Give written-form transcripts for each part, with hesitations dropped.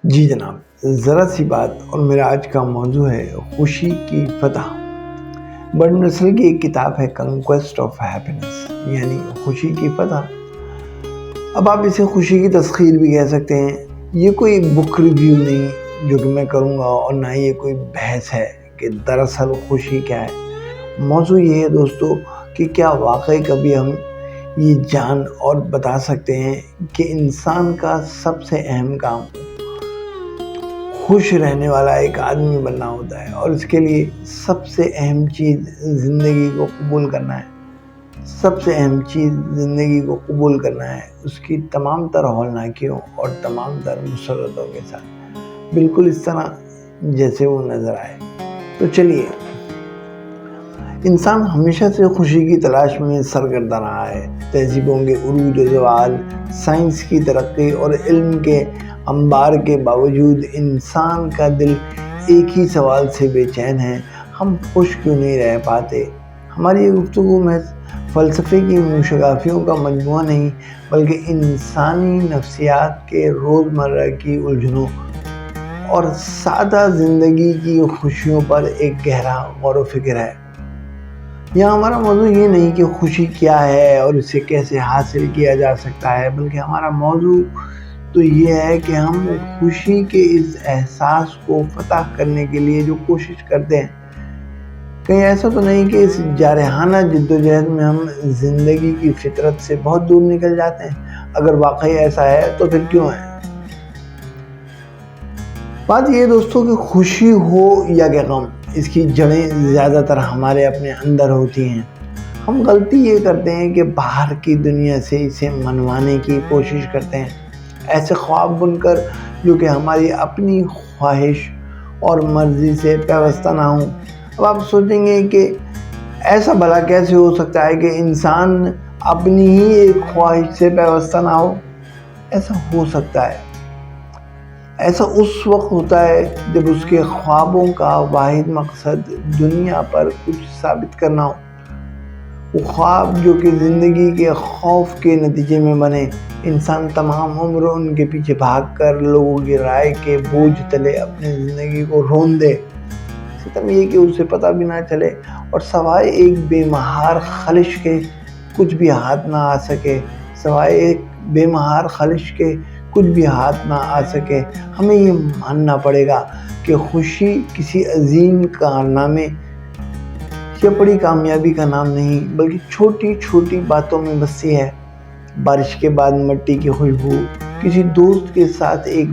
جی جناب، ذرا سی بات اور میرا آج کا موضوع ہے خوشی کی فتح۔ برڈ نسل کی ایک کتاب ہے کنکویسٹ آف ہیپینس، یعنی خوشی کی فتح۔ اب آپ اسے خوشی کی تسخیر بھی کہہ سکتے ہیں۔ یہ کوئی ایک بک ریویو نہیں جو کہ میں کروں گا، اور نہ ہی یہ کوئی بحث ہے کہ دراصل خوشی کیا ہے۔ موضوع یہ ہے دوستو کہ کیا واقعی کبھی ہم یہ جان اور بتا سکتے ہیں کہ انسان کا سب سے اہم کام خوش رہنے والا ایک آدمی بننا ہوتا ہے، اور اس کے لیے سب سے اہم چیز زندگی کو قبول کرنا ہے۔ سب سے اہم چیز زندگی کو قبول کرنا ہے، اس کی تمام تر ہولناکیوں اور تمام تر مسرتوں کے ساتھ، بالکل اس طرح جیسے وہ نظر آئے۔ تو چلیے، انسان ہمیشہ سے خوشی کی تلاش میں سرگردہ رہا ہے۔ تہذیبوں کے عروج و زوال، سائنس کی ترقی اور علم کے انبار کے باوجود انسان کا دل ایک ہی سوال سے بے چین ہے: ہم خوش کیوں نہیں رہ پاتے؟ ہماری یہ گفتگو محض فلسفے کی موشگافیوں کا مجموعہ نہیں، بلکہ انسانی نفسیات کے روزمرہ کی الجھنوں اور سادہ زندگی کی خوشیوں پر ایک گہرا غور و فکر ہے۔ یہاں ہمارا موضوع یہ نہیں کہ خوشی کیا ہے اور اسے کیسے حاصل کیا جا سکتا ہے، بلکہ ہمارا موضوع تو یہ ہے کہ ہم خوشی کے اس احساس کو فتح کرنے کے لیے جو کوشش کرتے ہیں، کہیں ایسا تو نہیں کہ اس جارحانہ جدوجہد میں ہم زندگی کی فطرت سے بہت دور نکل جاتے ہیں؟ اگر واقعی ایسا ہے تو پھر کیوں ہے؟ بات یہ دوستوں کہ خوشی ہو یا کہ غم، اس کی جڑیں زیادہ تر ہمارے اپنے اندر ہوتی ہیں۔ ہم غلطی یہ کرتے ہیں کہ باہر کی دنیا سے اسے منوانے کی کوشش کرتے ہیں، ایسے خواب بن کر جو کہ ہماری اپنی خواہش اور مرضی سے پیوستہ نہ ہوں۔ اب آپ سوچیں گے کہ ایسا بھلا کیسے ہو سکتا ہے کہ انسان اپنی ہی ایک خواہش سے پیوستہ نہ ہو؟ ایسا ہو سکتا ہے۔ ایسا اس وقت ہوتا ہے جب اس کے خوابوں کا واحد مقصد دنیا پر کچھ ثابت کرنا ہو۔ وہ خواب جو کہ زندگی کے خوف کے نتیجے میں بنے، انسان تمام عمر ان کے پیچھے بھاگ کر لوگوں کی رائے کے بوجھ تلے اپنی زندگی کو رون دے، ستم یہ کہ اسے پتہ بھی نہ چلے، اور سوائے ایک بے مہار خلش کے کچھ بھی ہاتھ نہ آ سکے، سوائے ایک بے مہار خلش کے کچھ بھی ہاتھ نہ آ سکے۔ ہمیں یہ ماننا پڑے گا کہ خوشی کسی عظیم کارنامے یا بڑی کامیابی کا نام نہیں، بلکہ چھوٹی چھوٹی باتوں میں بستی ہے۔ بارش کے بعد مٹی کی خوشبو، کسی دوست کے ساتھ ایک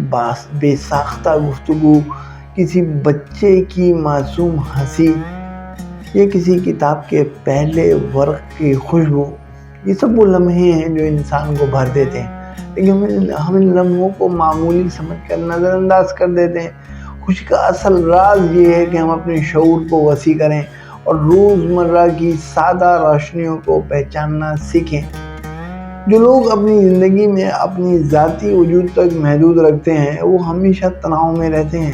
بے ساختہ گفتگو، کسی بچے کی معصوم ہنسی، یا کسی کتاب کے پہلے ورق کی خوشبو۔ یہ سب وہ لمحے ہیں جو انسان کو بھر دیتے ہیں، لیکن ہم ان لمحوں کو معمولی سمجھ کر نظر انداز کر دیتے ہیں۔ خوشی کا اصل راز یہ ہے کہ ہم اپنے شعور کو وسیع کریں اور روزمرہ کی سادہ روشنیوں کو پہچاننا سیکھیں۔ جو لوگ اپنی زندگی میں اپنی ذاتی وجود تک محدود رکھتے ہیں، وہ ہمیشہ تناؤ میں رہتے ہیں۔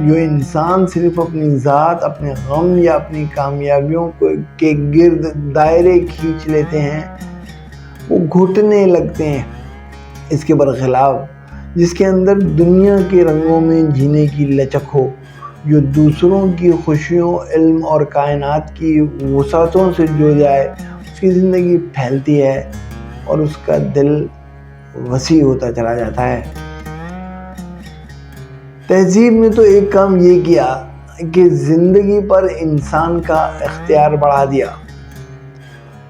جو انسان صرف اپنی ذات، اپنے غم یا اپنی کامیابیوں کے گرد دائرے کھینچ لیتے ہیں، وہ گھٹنے لگتے ہیں۔ اس کے برخلاف جس کے اندر دنیا کے رنگوں میں جینے کی لچک ہو، جو دوسروں کی خوشیوں، علم اور کائنات کی وسعتوں سے جڑ جائے، اس کی زندگی پھیلتی ہے اور اس کا دل وسیع ہوتا چلا جاتا ہے۔ تہذیب نے تو ایک کام یہ کیا کہ زندگی پر انسان کا اختیار بڑھا دیا۔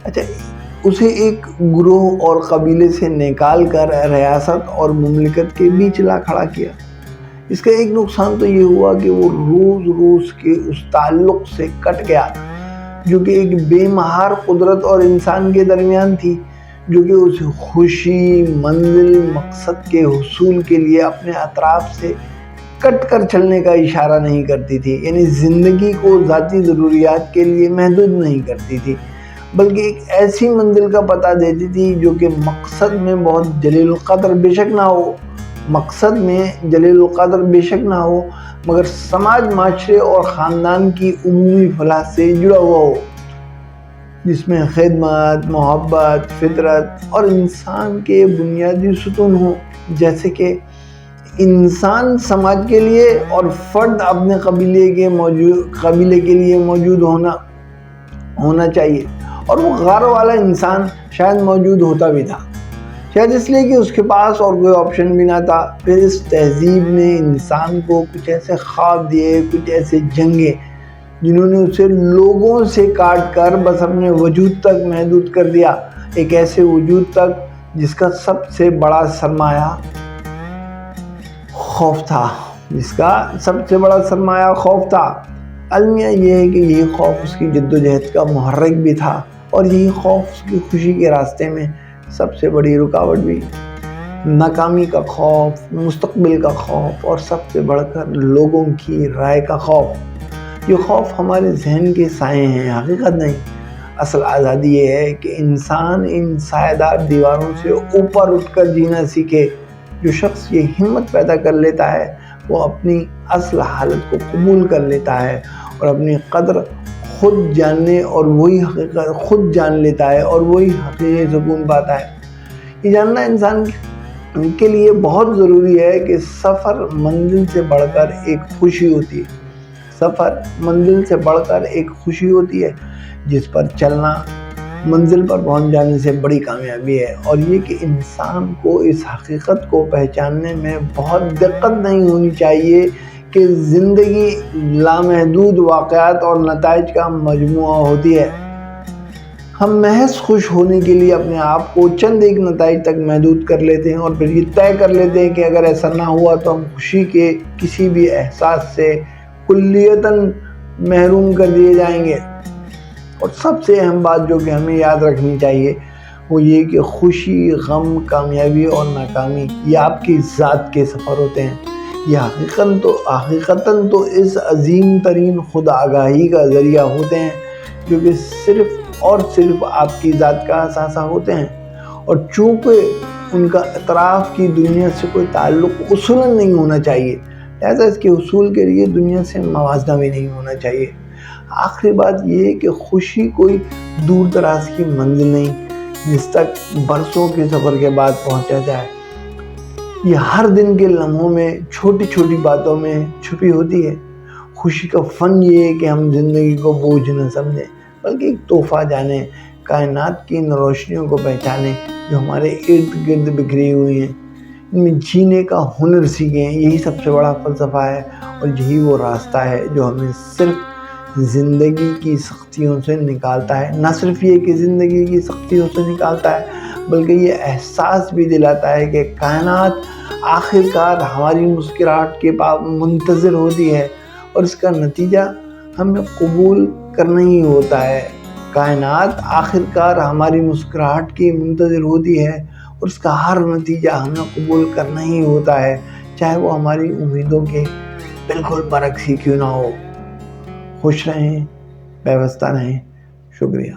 اچھا، اسے ایک گروہ اور قبیلے سے نکال کر ریاست اور مملکت کے بیچ لا کھڑا کیا۔ اس کا ایک نقصان تو یہ ہوا کہ وہ روز روز کے اس تعلق سے کٹ گیا جو کہ ایک بے مہار قدرت اور انسان کے درمیان تھی، جو کہ اسے خوشی، منزل، مقصد کے حصول کے لیے اپنے اطراف سے کٹ کر چلنے کا اشارہ نہیں کرتی تھی، یعنی زندگی کو ذاتی ضروریات کے لیے محدود نہیں کرتی تھی، بلکہ ایک ایسی منزل کا پتہ دیتی تھی جو کہ مقصد میں بہت جلیل القدر بے شک نہ ہو، مگر سماج، معاشرے اور خاندان کی عمومی فلاح سے جڑا ہوا ہو، جس میں خدمت، محبت، فطرت اور انسان کے بنیادی ستون ہوں، جیسے کہ انسان سماج کے لیے اور فرد اپنے قبیلے کے لیے موجود ہونا چاہیے، اور وہ غار والا انسان شاید موجود ہوتا بھی تھا، شاید اس لیے کہ اس کے پاس اور کوئی آپشن بھی نہ تھا۔ پھر اس تہذیب نے انسان کو کچھ ایسے خواب دیے، کچھ ایسے جنگیں جنہوں نے اسے لوگوں سے کاٹ کر بس اپنے وجود تک محدود کر دیا، ایک ایسے وجود تک جس کا سب سے بڑا سرمایہ خوف تھا۔ المیہ یہ ہے کہ یہی خوف اس کی جدوجہد کا محرک بھی تھا، اور یہی خوف اس کی خوشی کے راستے میں سب سے بڑی رکاوٹ بھی۔ ناکامی کا خوف، مستقبل کا خوف، اور سب سے بڑھ کر لوگوں کی رائے کا خوف۔ یہ خوف ہمارے ذہن کے سائے ہیں، حقیقت نہیں۔ اصل آزادی یہ ہے کہ انسان ان سایہ دار دیواروں سے اوپر اٹھ کر جینا سیکھے۔ جو شخص یہ ہمت پیدا کر لیتا ہے وہ اپنی اصل حالت کو قبول کر لیتا ہے اور اپنی قدر خود جاننے اور وہی حقیقت خود جان لیتا ہے اور وہی حقیقی سکون پاتا ہے۔ یہ جاننا انسان کے لیے بہت ضروری ہے کہ سفر منزل سے بڑھ کر ایک خوشی ہوتی ہے، جس پر چلنا منزل پر پہنچ جانے سے بڑی کامیابی ہے، اور یہ کہ انسان کو اس حقیقت کو پہچاننے میں بہت دقت نہیں ہونی چاہیے کہ زندگی لامحدود واقعات اور نتائج کا مجموعہ ہوتی ہے۔ ہم محض خوش ہونے کے لیے اپنے آپ کو چند ایک نتائج تک محدود کر لیتے ہیں، اور پھر یہ طے کر لیتے ہیں کہ اگر ایسا نہ ہوا تو ہم خوشی کے کسی بھی احساس سے کلیتاً محروم کر دیے جائیں گے۔ اور سب سے اہم بات جو کہ ہمیں یاد رکھنی چاہیے وہ یہ کہ خوشی، غم، کامیابی اور ناکامی یہ آپ کی ذات کے سفر ہوتے ہیں۔ یہ حقیقتاً تو اس عظیم ترین خود آگاہی کا ذریعہ ہوتے ہیں جو کہ صرف اور صرف آپ کی ذات کا اثاثہ ہوتے ہیں، اور چونکہ ان کا اطراف کی دنیا سے کوئی تعلق اصولاً نہیں ہونا چاہیے، لہذا اس کے حصول کے لیے دنیا سے موازنہ بھی نہیں ہونا چاہیے۔ آخری بات یہ ہے کہ خوشی کوئی دور دراز کی منزل نہیں جس تک برسوں کے سفر کے بعد پہنچا جائے۔ یہ ہر دن کے لمحوں میں چھوٹی چھوٹی باتوں میں چھپی ہوتی ہے۔ خوشی کا فن یہ ہے کہ ہم زندگی کو بوجھ نہ سمجھیں بلکہ ایک تحفہ جانیں، کائنات کی ان روشنیوں کو پہچانیں جو ہمارے ارد گرد بکھری ہوئی ہیں، ان میں جینے کا ہنر سیکھیں۔ یہی سب سے بڑا فلسفہ ہے، اور یہی وہ راستہ ہے جو ہمیں صرف زندگی کی سختیوں سے نکالتا ہے۔ نہ صرف یہ کہ زندگی کی سختیوں سے نکالتا ہے بلکہ یہ احساس بھی دلاتا ہے کہ کائنات آخر کار ہماری مسکراہٹ کے منتظر ہوتی ہے، اور اس کا نتیجہ ہمیں قبول کرنا ہی ہوتا ہے۔ کائنات آخر کار ہماری مسکراہٹ کی منتظر ہوتی ہے، اور اس کا ہر نتیجہ ہمیں قبول کرنا ہی ہوتا ہے، چاہے وہ ہماری امیدوں کے بالکل برعکس ہی کیوں نہ ہو۔ خوش رہیں، پیوستہ رہیں۔ شکریہ۔